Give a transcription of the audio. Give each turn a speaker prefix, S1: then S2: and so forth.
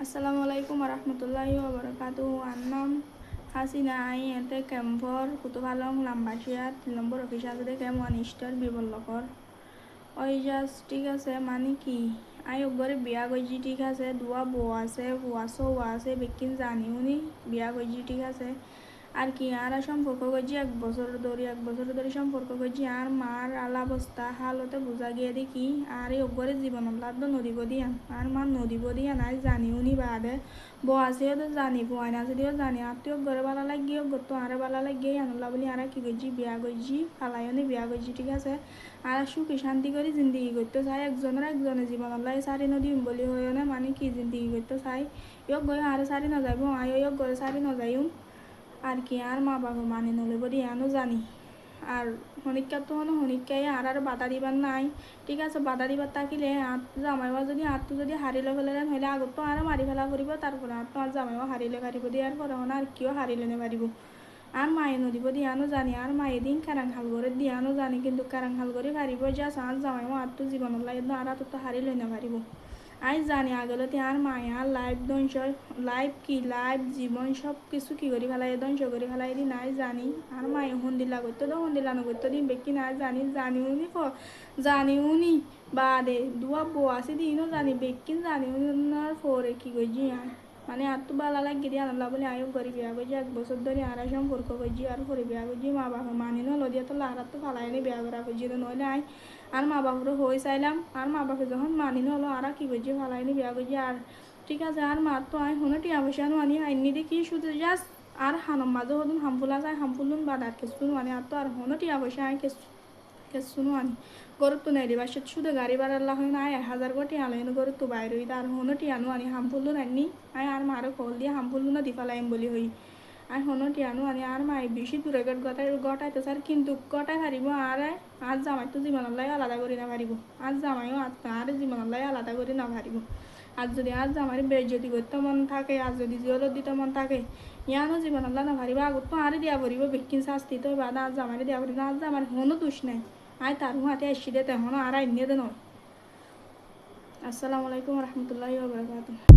S1: আসসালামু আলাইকুম রহমতুল্লাহি ওবরাকাতুহু। আর নাম হাসিনা। আই এতে ক্যাম্পর কুতুবালং লাম্বাসিয়াত 3 নম্বর অফিস আছে কেমন স্টার বিবল্লকর ওই জাস ঠিক আছে মানে কি আই ওগরে বিয়া গজি ঠিক আছে দুয়া বউ আছে হুয়াশো হুয়া আছে বেকিন জানিও নি বিয়া গজি ঠিক আছে আর কি আর সম্পর্ক করছি 1 বছর ধরে সম্পর্ক করছি আর মার আলা অবস্থা হালতে বোঝা গিয়ে দেখি আর এই অগরে জীবন লাদ্দ নদীব দিয়ান আর মার নদীব দিয়ান আর জানিও নি বাদে বসেও তো জানি বয় না যদিও জানি আর তুই ঘরে বালা লাগিয়ে গতো আরে বালা লাগিয়ে আনলা বলি আর কি করছি বিয়া করছি ফালাইও নি বিয়া করছি ঠিক আছে আর সুখী শান্তি করে জিন্দগি করতে চাই একজনে জীবন লাগে সারি নদী বলি হয়েও না মানে কি জিন্দগি করতে চাই ইয়ক গয়ে আরে সারি না যাইব আয় ইয়ক ঘরে সারি না যাইও আর কি আর মা বাবা মানে নলে বলি আনো জানি আর হনিকা তো হনো হনিকাই আর বাধা দিবার নাই ঠিক আছে বাধা দিবার থাকিলে আর জামাইবা যদি আত্মু যদি হারিলে ফেলেন হলে আগত তো আর মারি ফেলা করিব তারপরে আর তো আর জামাইবা হারিলে পারিব দিয়ার পরে হন আর কিও হারিলে নে পারিব আর মায়ে নদীব দিয়ানো জানি আর মায়ে দিন কারাং হাল করে দিয়ানো জানি কিন্তু কারাং হাল করে পারিব যা আর জামাইবা আর তো জীবনের লাগে আর তো হারিলে নে পারিব আই জানি আগলতে আর মায়া লাইফ ধ্বংস লাইফ কি লাইফ জীবন সব কিছু কি করি ফেলাই ধ্বংস করে ফেলাই দি নাই জানি আর মায়ে হন্দিলা করতে তো হন্দিলা নগরতে দিন বেকি না জানি জানিও নি জানিও নি বাদে দুয়া বউ আছে দিনও জানি বেকিন জানিও না ফোরে কি করছি আর মানে আর তো বালা লাগি দিয়ে আনলা বলে আয়ো করি বিয়া করছি 1 বছর ধরে আর সম্পর্ক করছি আর পরে বিয়া করছি মা বাবা মানি নলো দিয়ে তো লারাত তো ফালাই নি বিয়া করা করছি তো নইলে আই আর মা বাপরে হয়ে চাইলাম আর মা বাপে যখন মানি হলো আর কি করছি ফালাই নি বিয়া করছি আর ঠিক আছে আর মা তো আই হনো টিয়া পয়সা আনি আইনি দেখি শুধু জাস্ট আর হানম মাঝে হদুন হামফুলা যায় হামফুলুন বাদ আর কিছু মানে আর তো আর হনো টিয়া পয়সা আই কিছু আনি গরুর তো নেই বাসে শুধু গাড়ি ভাড়া হয় না 1000 আলাই গরুর তো বাইরে হই আর হনো টিয়ানো আনি হামফুলুন আনি আই আর মারে কল দিয়ে হামফুলুন দি ফালাইম বলি হই আর হনো টিয়ানো আনি আর মাই বেশি দূরে গটাইতে স্যার কিন্তু গটাই পারিব আর আর জামাই তো জীবনের লাই আলাদা করি না পারিব আর জামাইও আর জীবনের লাই আলাদা করি না পারিব আর যদি আর জামাই বেজ্জতি করতে মন থাকে আর যদি জিওলত দিতে মন থাকে ইয়ানো জীবনের লাই না পারিব আগত তো আর দিয়া পড়িব বেকিন শাস্তি তো বাদ আর জামাই দিয়া পড়িব আর জামার হনো দোষ নাই আয় তার হাতে এসে দিতে হনো আর আইনে দে নয়। আসসালামু আলাইকুম রহমতুল্লাহি ওয়া বারাকাতুহু।